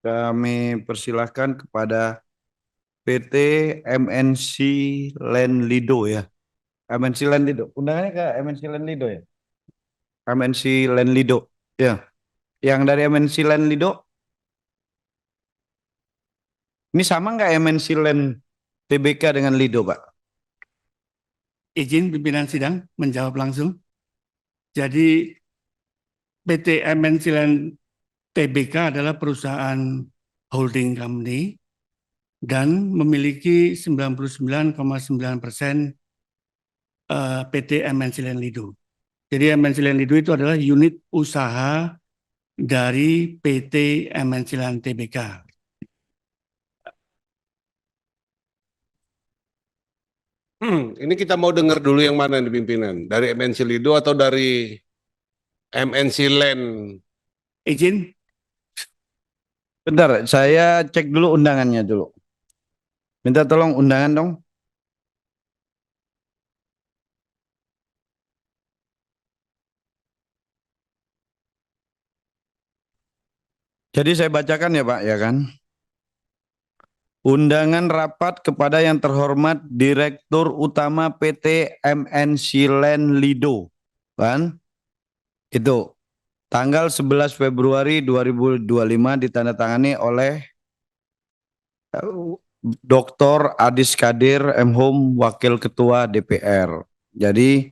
Kami persilahkan kepada PT MNC Land Lido ya. MNC Land Lido. Undangannya ke MNC Land Lido ya. MNC Land Lido. Ya. Yang dari MNC Land Lido, ini sama nggak MNC Land TBK dengan Lido, Pak? Izin pimpinan sidang menjawab langsung. Jadi PT MNC Land TBK adalah perusahaan holding company dan memiliki 99,9% PT MNC Land Lido. Jadi MNC Land Lido itu adalah unit usaha dari PT MNC Land TBK. Ini kita mau dengar dulu yang mana nih pimpinan? Dari MNC Lido atau dari MNC Land? Izin, Bentar, saya cek dulu undangannya dulu. Minta tolong undangan dong. Jadi saya bacakan ya Pak, ya kan? Undangan rapat kepada yang terhormat Direktur Utama PT MNC Land Lido. Kan? Itu. Tanggal 11 Februari 2025 ditandatangani oleh Dr. Adis Kadir M. Hum, Wakil Ketua DPR. Jadi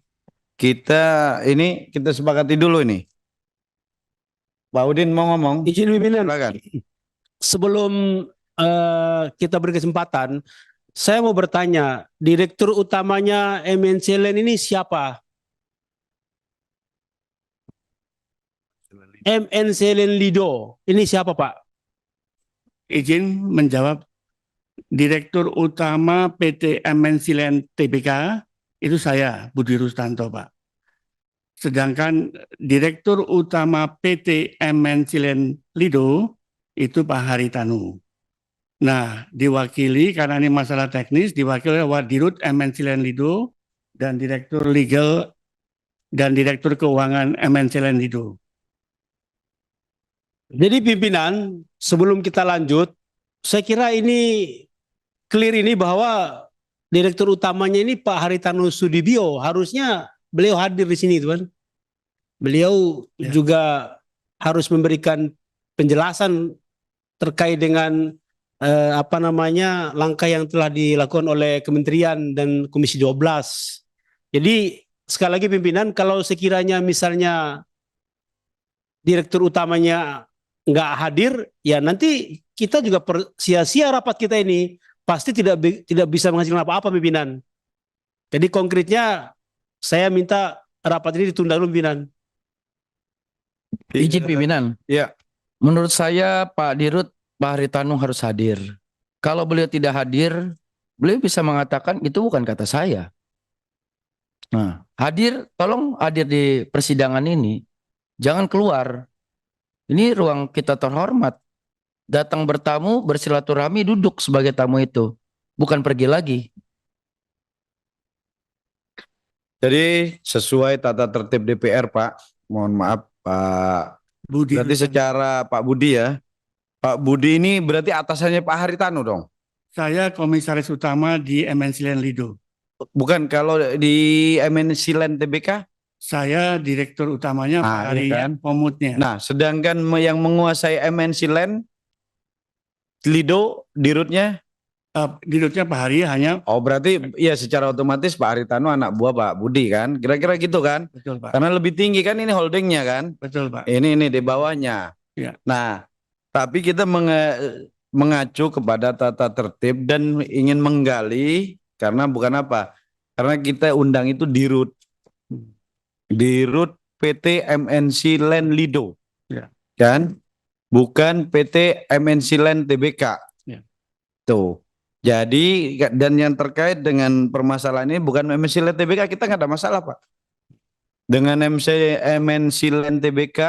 kita sepakati dulu ini. Pak Udin mau ngomong? Izin pimpinan, Silakan. sebelum kita beri kesempatan, saya mau bertanya, direktur utamanya MNC Land ini siapa? MNC Land Lido, ini siapa Pak? izin menjawab. Direktur Utama PT MNC Land TBK itu saya, Budi Rustanto, Pak. Sedangkan Direktur Utama PT MNC Land Lido itu Pak Haritanu. Nah, diwakili karena ini masalah teknis, diwakili oleh Wadirut MNC Land Lido dan Direktur Legal dan Direktur Keuangan MNC Land Lido. Jadi pimpinan, sebelum kita lanjut, saya kira ini clear ini bahwa direktur utamanya ini Pak Haritanu Sudibyo, harusnya beliau hadir di sini, tuan. Beliau Ya. juga harus memberikan penjelasan terkait dengan langkah yang telah dilakukan oleh Kementerian dan Komisi 12. Jadi sekali lagi pimpinan, kalau sekiranya misalnya direktur utamanya nggak hadir, ya nanti kita juga sia-sia rapat kita ini, pasti tidak bisa menghasilkan apa-apa pimpinan. Jadi konkretnya saya minta rapat ini ditunda dulu pimpinan. Izin pimpinan. Ya. Menurut saya Pak Dirut, Pak Haritanu harus hadir. Kalau beliau tidak hadir, beliau bisa mengatakan itu bukan kata saya. Nah, hadir, tolong hadir di persidangan ini. Jangan keluar. Ini ruang kita terhormat. Datang bertamu, bersilaturahmi, duduk sebagai tamu itu. Bukan pergi lagi. Jadi sesuai tata tertib DPR, Pak. Mohon maaf, Pak. Budi Berarti Rustanto. secara Pak Budi ya. Pak Budi ini berarti atasannya Pak Haritanu dong. Saya komisaris utama di MNC Land Lido. Bukan kalau di MNC Land TBK? Saya direktur utamanya Pak iya Hari kan? Pomutnya. Nah, sedangkan yang menguasai MNC Land Lido dirutnya? Dirutnya Pak Hari hanya Oh, berarti ya secara otomatis Pak Haritanu anak buah Pak Budi kan? Kira-kira gitu kan? betul Pak. Karena lebih tinggi kan ini holdingnya kan? Betul Pak. Ini di bawahnya. Ya. Nah, tapi kita mengacu kepada tata tertib dan ingin menggali karena bukan apa? Karena kita undang itu dirut. Dirut PT MNC Land Lido. Ya. Kan? Bukan PT MNC Land TBK. Ya. Tuh. Jadi dan yang terkait dengan permasalahan ini bukan MNC Land TBK, kita nggak ada masalah Pak. Dengan MNC Land TBK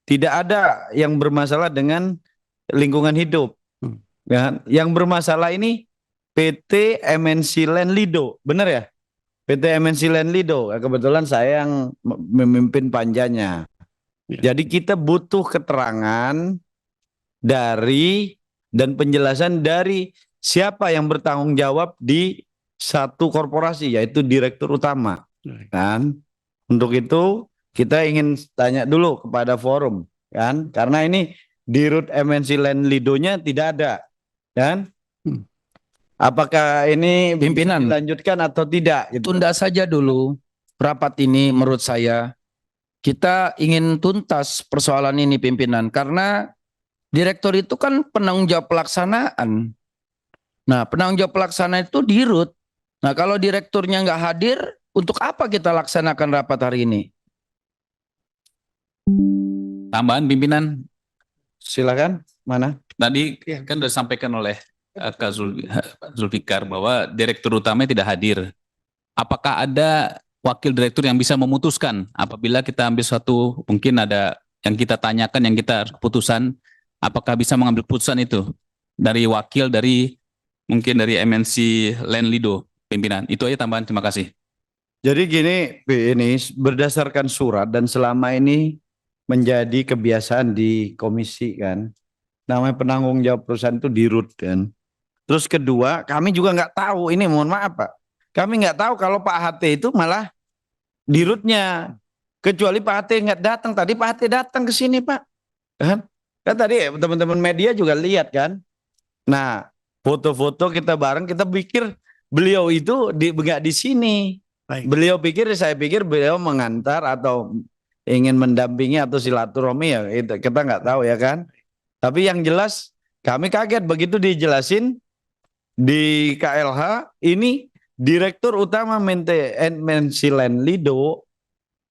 tidak ada yang bermasalah dengan lingkungan hidup. Ya, yang bermasalah ini PT MNC Land Lido, benar ya? PT MNC Land Lido, kebetulan saya yang memimpin panjanya. Ya. Jadi kita butuh keterangan dari dan penjelasan dari siapa yang bertanggung jawab di satu korporasi, yaitu direktur utama. Kan? Untuk itu kita ingin tanya dulu kepada forum, kan? Karena ini di Dirut MNC Land Lido-nya tidak ada, kan? Apakah ini bisa Pimpinan. dilanjutkan atau tidak? Gitu. Tunda saja dulu rapat ini menurut saya. Kita ingin tuntas persoalan ini pimpinan karena direktur itu kan penanggung jawab pelaksanaan. Nah, penanggung jawab pelaksanaan itu Dirut. Nah, kalau direkturnya nggak hadir, untuk apa kita laksanakan rapat hari ini? Tambahan pimpinan, Silakan, mana? tadi kan sudah disampaikan oleh Kak Zulfikar bahwa direktur utamanya tidak hadir. Apakah ada wakil direktur yang bisa memutuskan apabila kita ambil suatu, mungkin ada yang kita tanyakan, yang kita keputusan, apakah bisa mengambil keputusan itu dari wakil dari mungkin dari MNC Land Lido, pimpinan. Itu aja tambahan, terima kasih. Jadi gini, ini berdasarkan surat dan selama ini menjadi kebiasaan di komisi kan. Namanya penanggung jawab perusahaan itu Dirut kan. Terus kedua, kami juga nggak tahu, ini mohon maaf Pak. Kami nggak tahu kalau Pak HT itu malah Dirutnya. Kecuali Pak HT nggak datang. Tadi Pak HT datang ke sini Pak. Kan tadi teman-teman media juga lihat kan. Nah, foto-foto kita bareng, kita pikir beliau itu nggak di sini. Baik. Beliau pikir, saya pikir beliau mengantar atau ingin mendampingi atau silaturahmi ya. Kita nggak tahu ya kan. Tapi yang jelas kami kaget begitu dijelasin di KLH ini Direktur Utama MNC Land Lido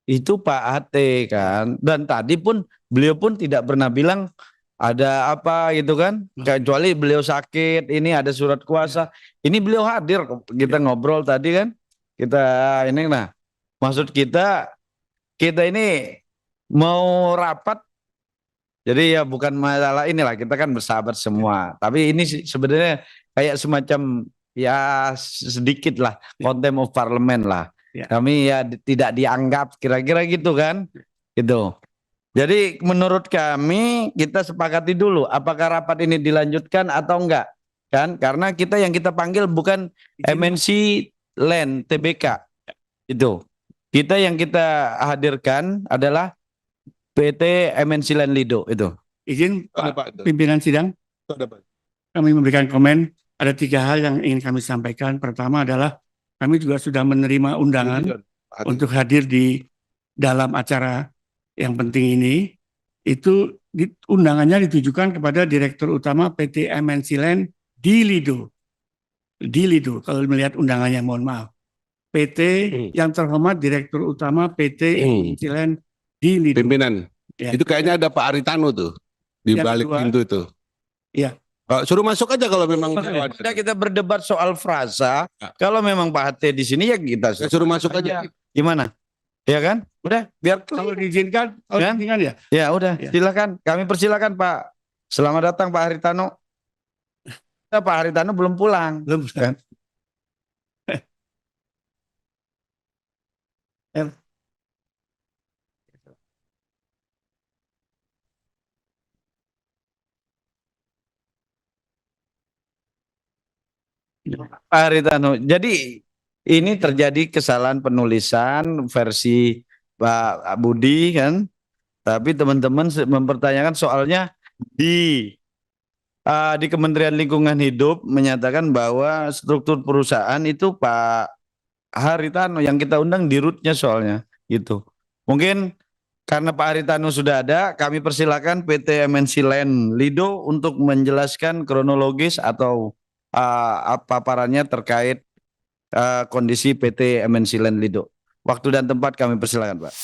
itu Pak HT kan. Dan tadi pun beliau pun tidak pernah bilang ada apa gitu kan. Kecuali beliau sakit, ini ada surat kuasa. Ini beliau hadir, kita ngobrol tadi kan. Kita ini nah, maksud kita ini mau rapat. Jadi ya bukan masalah inilah, kita kan bersahabat semua. Tapi ini sebenarnya kayak semacam ya sedikit lah contempt of parliament lah. Ya. Kami ya tidak dianggap kira-kira gitu kan. Gitu. Jadi menurut kami kita sepakati dulu apakah rapat ini dilanjutkan atau enggak. Kan? Karena yang kita panggil bukan MNC Land TBK. Itu. Kita yang kita hadirkan adalah PT MNC Land Lido itu. Izin Ada, Pak Pak. pimpinan sidang, Ada, Pak. kami memberikan komen. Ada 3 hal yang ingin kami sampaikan. Pertama adalah kami juga sudah menerima undangan untuk hadir di dalam acara yang penting ini. Itu undangannya ditujukan kepada Direktur Utama PT MNC Land di Lido. Di Lido, kalau melihat undangannya mohon maaf. PT yang terhormat Direktur Utama PT MNC Land di Lido. Pimpinan. Ya. Itu kayaknya ada Pak Aritano tuh di Yang balik kedua, pintu itu. Iya. Suruh masuk aja kalau memang Udah kita berdebat soal frasa. Kalau memang Pak HT di sini ya kita suruh masuk aja. Gimana? Ya kan? Udah biar Kalau diizinkan, Kan? ya. ya udah Ya. silakan. Kami persilakan Pak. Selamat datang Pak Haritano. Pak Haritano belum pulang. Belum. Kan? Pak Haritano. Jadi ini terjadi kesalahan penulisan versi Pak Budi kan. Tapi teman-teman mempertanyakan soalnya di Kementerian Lingkungan Hidup menyatakan bahwa struktur perusahaan itu Pak Haritano yang kita undang Dirutnya soalnya gitu. Mungkin karena Pak Haritano sudah ada, kami persilakan PT MNC Land Lido untuk menjelaskan kronologis atau paparannya terkait kondisi PT MNC Land Lido. Waktu dan tempat kami persilakan Pak.